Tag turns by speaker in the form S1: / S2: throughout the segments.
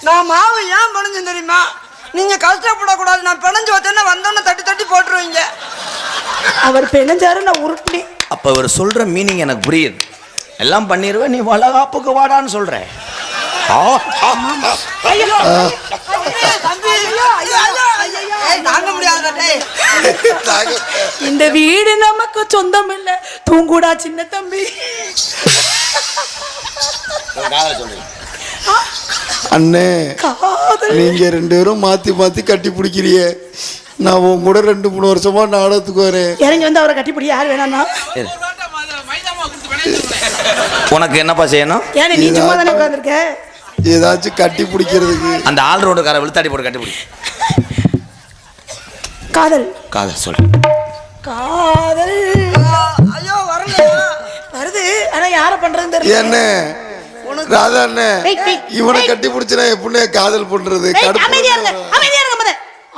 S1: நான் மாவு ஏன் பணிஞ்சேன் தெரியுமா? நீங்க கஷ்டப்படக்கூடாது. நான் பிணைஞ்சு வச்சேன்னா வந்தோன்னு தட்டி தட்டி போட்டுருவீங்க.
S2: அவர் பிணைஞ்சாரு, நான் உருட்டி.
S3: அப்ப அவர் சொல்ற மீனிங் எனக்கு புரியுது. எல்லாம் பண்ணிடுவேன், நீ வளகாப்புக்கு வாடான்னு சொல்ற.
S2: இந்த வீடு நமக்கு சொந்தம் இல்ல, தூங்குடா சின்ன தம்பி.
S4: அண்ணே, நீங்க 2 பேரும் மாத்தி மாத்தி கட்டி பிடிக்கிறிய. நான் உன் கூட 2-3 வருஷமா நாடகத்துக்கு வரேன்.
S2: இறங்கி வந்து அவரை கட்டி பிடி. யார் வேணாம்னா
S3: உனக்கு என்னப்பா செய்யணும்?
S2: ஏன்னா நீ சும்மா தானே உட்கார்ந்திருக்க.
S4: ஏதாச்சும் கட்டி பிடிக்கிறதுக்கு
S3: அந்த ஆள் ரோடுக்கார விழுத்தாடி போட்டு கட்டி பிடி.
S2: காதல்
S3: காதல் சொல்லு.
S2: காதல்.
S1: ஐயோ வரல.
S2: வருது, ஆனா யார பண்றதுன்னு தெரியல.
S4: என்ன ராதா அண்ணே, இவனை கட்டி பிடிச்சனா எப்படி காதல் பண்றது?
S2: அமைதியா இருங்க, அமைதியா இருங்க. மத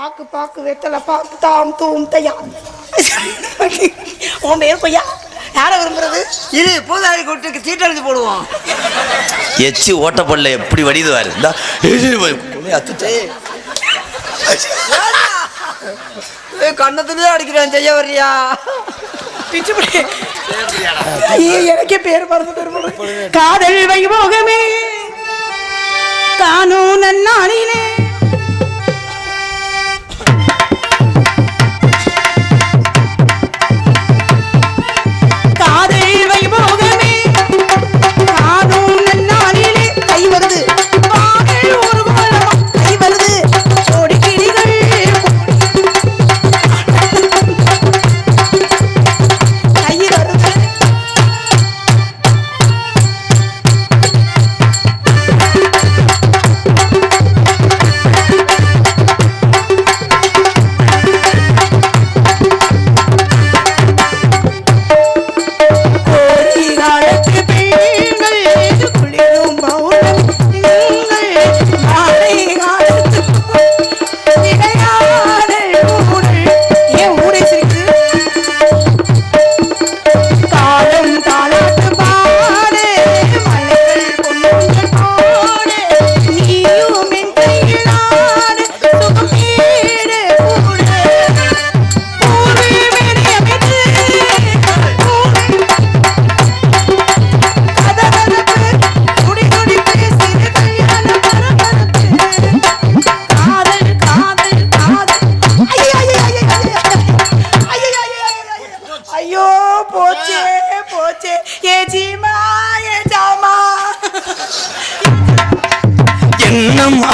S2: ஆக்கு பாக்கு வெத்தல பாக்கு தாம் தூம் தையா. உன் பேர் கொய்யா. யார விரும்புறது?
S1: இரு, பூதாரி கூட்டுக்கு சீட்டடிச்சு போடுவோம்.
S3: எச்சி ஓட்டப்படல எப்படி வடிதுவாரு.
S1: கண்ணத்திலேயே அடிக்கிறேன். செய்ய வர்றியா?
S2: எனக்கே பேர் மறந்து. காதல் வைபோகமே தானோ நன்னானிலே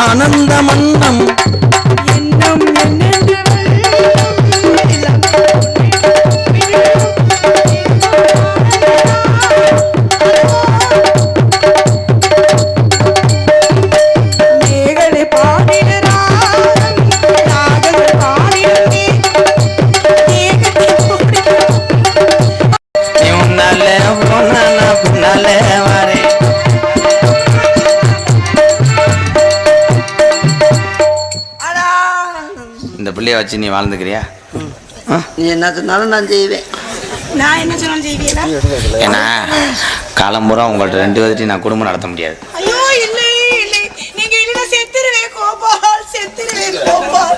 S3: ஆனந்த மன்னம் வச்சு நீ வாழ்ந்துக்கிறியா?
S1: நீ என்ன சொன்னாலும் நான் செய்வேன்.
S2: நான் என்ன சொன்னாலும் செய்வீங்களா?
S3: ஏன்னா காலம்பூரா உங்கள்ட்ட 2 பேர்த்தையும் நான் குடும்பம் நடத்த முடியாது.
S2: ஐயோ இல்லை இல்லை, நீங்க இல்லைன்னா செத்துருவேன் கோபால், செத்துருவேன் கோபால்.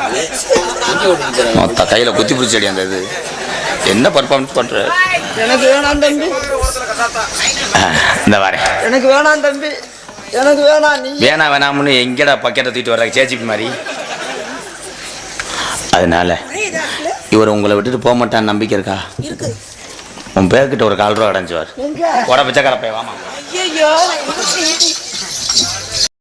S3: மொத்த கையில குத்தி பிடிச்சடி அந்த இது என்ன பர்ஃபார்மன்ஸ் பண்ற?
S1: எனக்கு வேணாம் தம்பி.
S3: இந்த வாரேன்.
S1: எனக்கு வேணாம் தம்பி, எனக்கு வேணாம். நீ
S3: வேணாம்னு எங்கடா பக்கெட்டை தூக்கிட்டு வர்ற சேச்சிப்பி மாதிரி? அதனால இவர் உங்களை விட்டுட்டு போக மாட்டான்னு நம்பிக்கை இருக்கா?
S2: இருக்கு.
S3: உன் பேர்கிட்ட ஒரு 4 ரூபா அடைஞ்சுவார். உட பிச்சைக்கார பையன் வாமா.
S2: ஐயோ